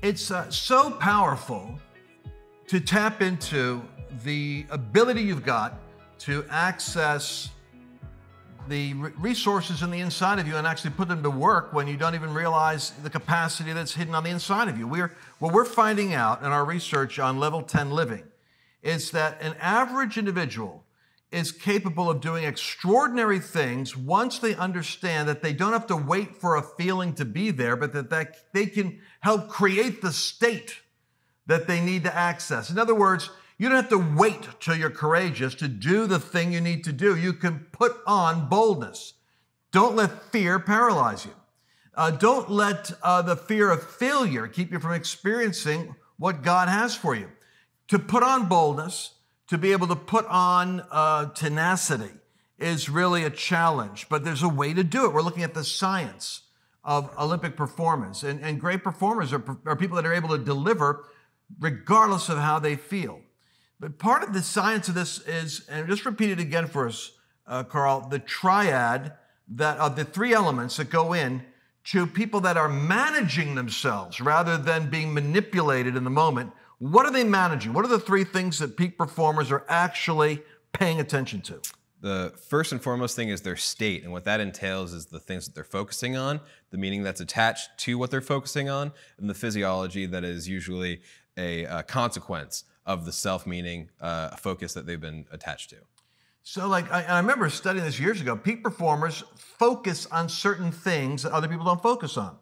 It's so powerful to tap into the ability you've got to access the resources in the inside of you and actually put them to work when you don't even realize the capacity that's hidden on the inside of you. What we're finding out in our research on level 10 living is that an average individual is capable of doing extraordinary things once they understand that they don't have to wait for a feeling to be there, but that they can help create the state that they need to access. In other words, you don't have to wait till you're courageous to do the thing you need to do. You can put on boldness. Don't let fear paralyze you. Don't let the fear of failure keep you from experiencing what God has for you. To put on boldness, to be able to put on tenacity is really a challenge, but there's a way to do it. We're looking at the science of Olympic performance, and great performers are people that are able to deliver regardless of how they feel. But part of the science of this is, and just repeat it again for us, Carl, the triad of the three elements that go in to people that are managing themselves rather than being manipulated in the moment. What are they managing? What are the three things that peak performers are actually paying attention to? The first and foremost thing is their state, and what that entails is the things that they're focusing on, the meaning that's attached to what they're focusing on, and the physiology that is usually a consequence of the self-meaning focus that they've been attached to. So I remember studying this years ago. Peak performers focus on certain things that other people don't focus on.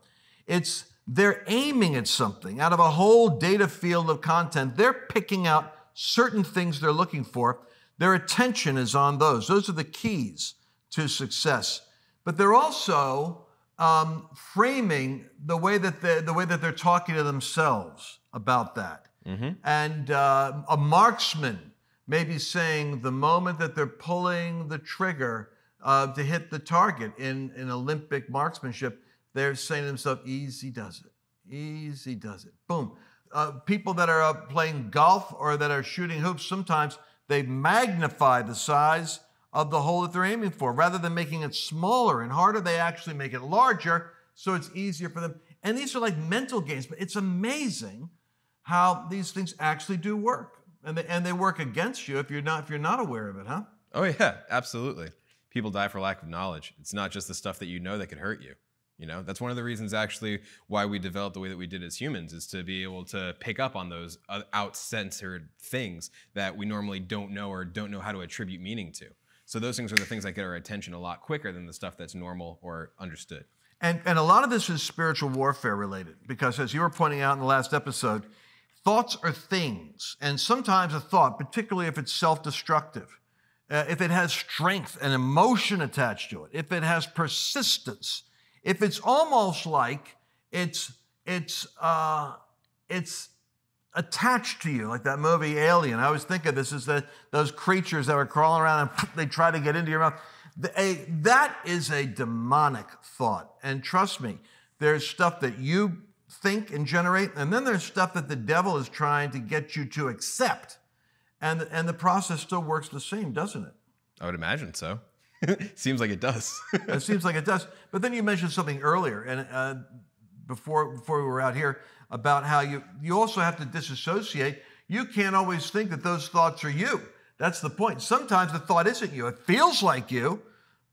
They're aiming at something out of a whole data field of content. They're picking out certain things they're looking for. Their attention is on those. Those are the keys to success. But they're also framing the way that they're talking to themselves about that. Mm-hmm. And a marksman may be saying the moment that they're pulling the trigger to hit the target in Olympic marksmanship, they're saying to themselves, easy does it, easy does it, boom. People that are playing golf or that are shooting hoops, sometimes they magnify the size of the hole that they're aiming for. Rather than making it smaller and harder, they actually make it larger so it's easier for them. And these are like mental games, but it's amazing how these things actually do work. And they work against you if you're not aware of it, huh? Oh yeah, absolutely. People die for lack of knowledge. It's not just the stuff that you know that could hurt you. You know, that's one of the reasons actually why we developed the way that we did as humans, is to be able to pick up on those out-censored things that we normally don't know or don't know how to attribute meaning to. So those things are the things that get our attention a lot quicker than the stuff that's normal or understood. And a lot of this is spiritual warfare related, because as you were pointing out in the last episode, thoughts are things. And sometimes a thought, particularly if it's self-destructive, if it has strength and emotion attached to it, if it has persistence, if it's almost like it's attached to you, like that movie Alien. I always think of this as those creatures that were crawling around and they try to get into your mouth. That is a demonic thought. And trust me, there's stuff that you think and generate, and then there's stuff that the devil is trying to get you to accept. And the process still works the same, doesn't it? I would imagine so. Seems like it does. It seems like it does. But then you mentioned something earlier, and before we were out here, about how you also have to disassociate. You can't always think that those thoughts are you. That's the point. Sometimes the thought isn't you. It feels like you,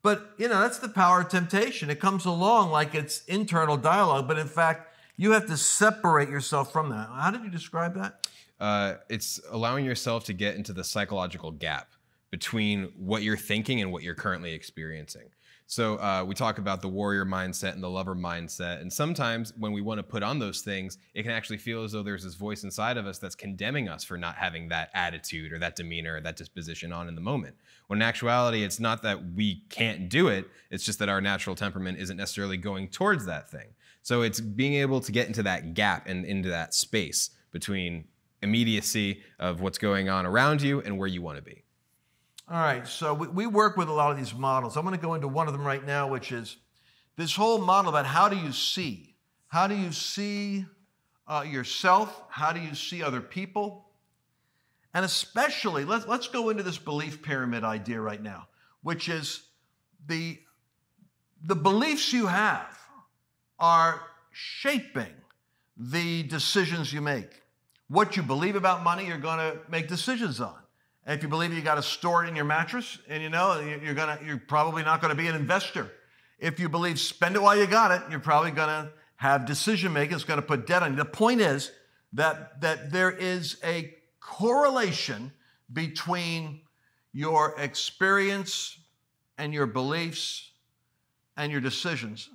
but that's the power of temptation. It comes along like it's internal dialogue, but in fact, you have to separate yourself from that. How did you describe that? It's allowing yourself to get into the psychological gap between what you're thinking and what you're currently experiencing. So we talk about the warrior mindset and the lover mindset. And sometimes when we want to put on those things, it can actually feel as though there's this voice inside of us that's condemning us for not having that attitude or that demeanor or that disposition on in the moment. When in actuality, it's not that we can't do it. It's just that our natural temperament isn't necessarily going towards that thing. So it's being able to get into that gap and into that space between immediacy of what's going on around you and where you want to be. All right, so we work with a lot of these models. I'm going to go into one of them right now, which is this whole model about how do you see? How do you see yourself? How do you see other people? And especially, let's go into this belief pyramid idea right now, which is the beliefs you have are shaping the decisions you make. What you believe about money, you're going to make decisions on. And if you believe you got to store it in your mattress, and you know you're probably not going to be an investor. If you believe spend it while you got it, you're probably going to have decision making. It's going to put debt on you. The point is that there is a correlation between your experience and your beliefs and your decisions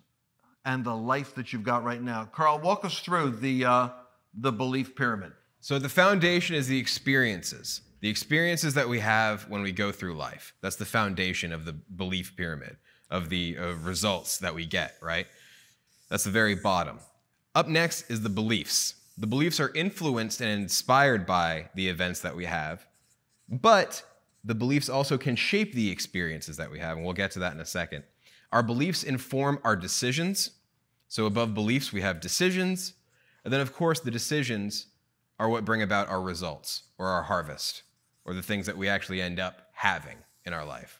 and the life that you've got right now. Carl, walk us through the belief pyramid. So the foundation is the experiences. The experiences that we have when we go through life. That's the foundation of the belief pyramid, of the results that we get, right? That's the very bottom. Up next is the beliefs. The beliefs are influenced and inspired by the events that we have, but the beliefs also can shape the experiences that we have, and we'll get to that in a second. Our beliefs inform our decisions. So above beliefs, we have decisions. And then, of course, the decisions are what bring about our results or our harvest or the things that we actually end up having in our life.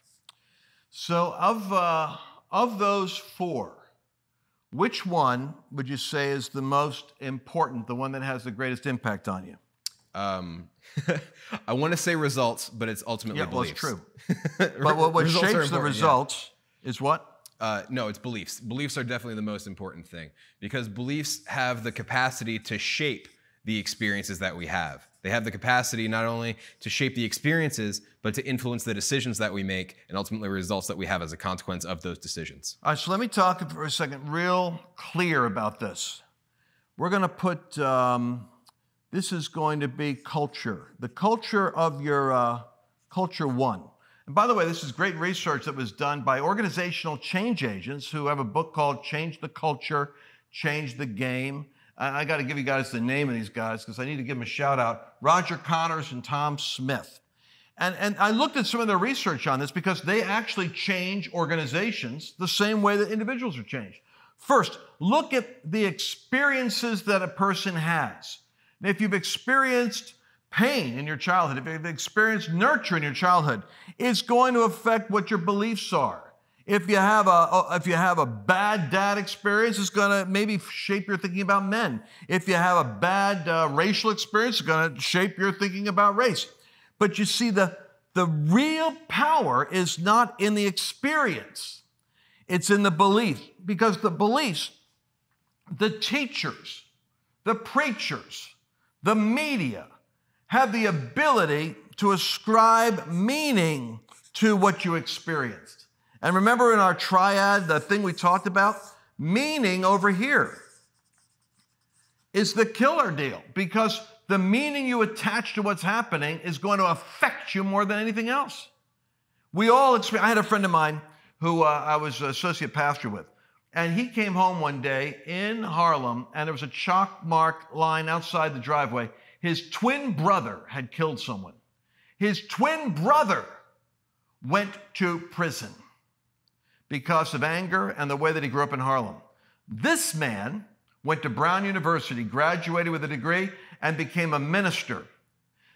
So of those four, which one would you say is the most important, the one that has the greatest impact on you? I want to say results, but it's ultimately beliefs. Well, it's true. But what shapes the results is what? No, it's beliefs. Beliefs are definitely the most important thing because beliefs have the capacity to shape the experiences that we have. They have the capacity not only to shape the experiences, but to influence the decisions that we make and ultimately results that we have as a consequence of those decisions. All right, so let me talk for a second real clear about this. We're going to put, this is going to be culture, the culture of your culture one. And by the way, this is great research that was done by organizational change agents who have a book called Change the Culture, Change the Game. I got to give you guys the name of these guys because I need to give them a shout out. Roger Connors and Tom Smith. And I looked at some of their research on this because they actually change organizations the same way that individuals are changed. First, look at the experiences that a person has. If you've experienced pain in your childhood, if you've experienced nurture in your childhood, it's going to affect what your beliefs are. If you have a bad dad experience, it's going to maybe shape your thinking about men. If you have a bad racial experience, it's going to shape your thinking about race. But you see, the real power is not in the experience. It's in the belief. Because the beliefs, the teachers, the preachers, the media have the ability to ascribe meaning to what you experienced. And remember in our triad, the thing we talked about, meaning over here is the killer deal because the meaning you attach to what's happening is going to affect you more than anything else. We all experience. I had a friend of mine who I was associate pastor with, and he came home one day in Harlem, and there was a chalk mark line outside the driveway. His twin brother had killed someone. His twin brother went to prison because of anger and the way that he grew up in Harlem. This man went to Brown University, graduated with a degree, and became a minister.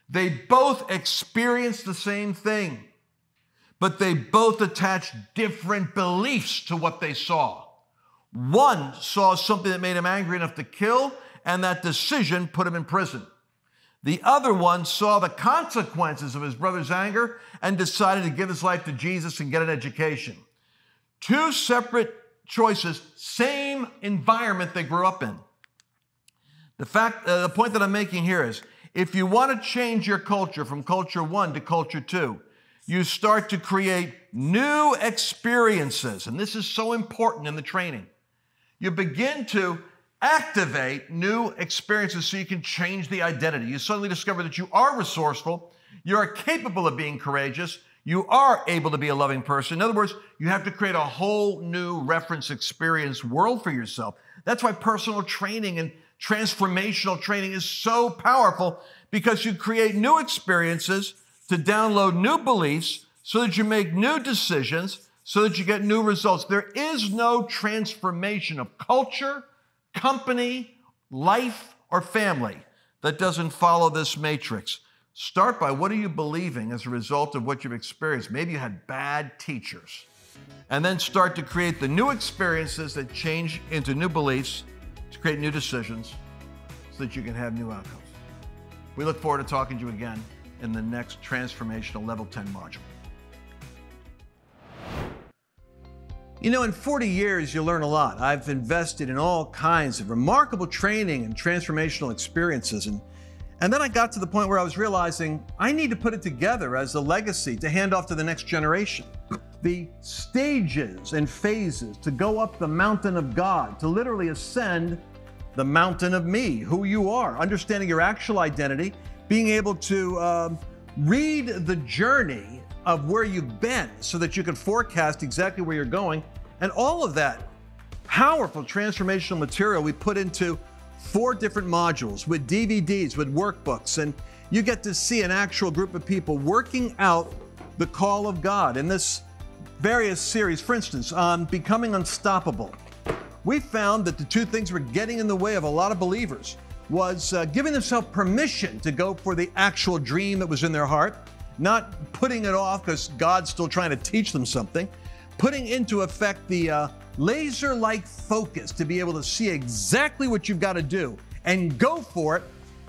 They both experienced the same thing, but they both attached different beliefs to what they saw. One saw something that made him angry enough to kill, and that decision put him in prison. The other one saw the consequences of his brother's anger and decided to give his life to Jesus and get an education. Two separate choices, same environment they grew up in. The point that I'm making here is, if you want to change your culture from culture one to culture two, you start to create new experiences, and this is so important in the training. You begin to activate new experiences so you can change the identity. You suddenly discover that you are resourceful, you are capable of being courageous, you are able to be a loving person. In other words, you have to create a whole new reference experience world for yourself. That's why personal training and transformational training is so powerful, because you create new experiences to download new beliefs so that you make new decisions, so that you get new results. There is no transformation of culture, company, life, or family that doesn't follow this matrix. Start by, what are you believing as a result of what you've experienced? Maybe you had bad teachers. And then start to create the new experiences that change into new beliefs to create new decisions so that you can have new outcomes. We look forward to talking to you again in the next transformational Level 10 module. You know, in 40 years, you learn a lot. I've invested in all kinds of remarkable training and transformational experiences. And then I got to the point where I was realizing I need to put it together as a legacy to hand off to the next generation. The stages and phases to go up the mountain of God, to literally ascend the mountain of me, who you are, understanding your actual identity, being able to read the journey of where you've been so that you can forecast exactly where you're going. And all of that powerful transformational material we put into 4 different modules with DVDs, with workbooks, and you get to see an actual group of people working out the call of God in this various series. For instance, on Becoming Unstoppable, we found that the 2 things were getting in the way of a lot of believers was giving themselves permission to go for the actual dream that was in their heart, not putting it off because God's still trying to teach them something, putting into effect the laser-like focus to be able to see exactly what you've got to do and go for it.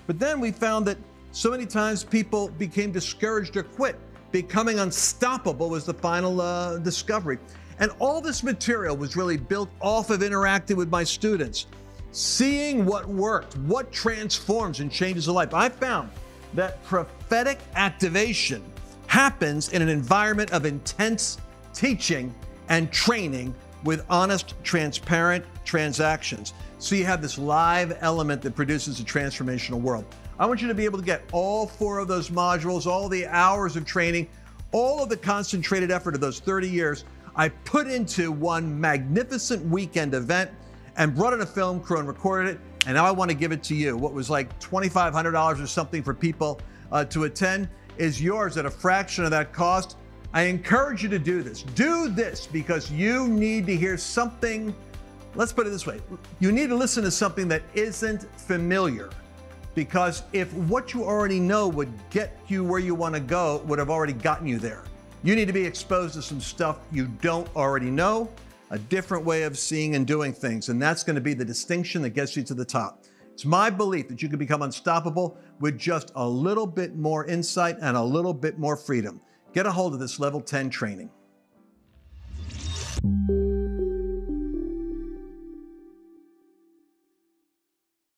But then we found that so many times people became discouraged or quit. Becoming Unstoppable was the final discovery. And all this material was really built off of interacting with my students, seeing what worked, what transforms and changes a life. I found that prophetic activation happens in an environment of intense teaching and training with honest, transparent transactions. So you have this live element that produces a transformational world. I want you to be able to get all 4 of those modules, all the hours of training, all of the concentrated effort of those 30 years. I put into one magnificent weekend event and brought in a film crew and recorded it. And now I want to give it to you. What was like $2,500 or something for people to attend is yours at a fraction of that cost. I encourage you to do this. Do this because you need to hear something. Let's put it this way. You need to listen to something that isn't familiar, because if what you already know would get you where you want to go, would have already gotten you there. You need to be exposed to some stuff you don't already know, a different way of seeing and doing things. And that's going to be the distinction that gets you to the top. It's my belief that you can become unstoppable with just a little bit more insight and a little bit more freedom. Get a hold of this Level 10 training.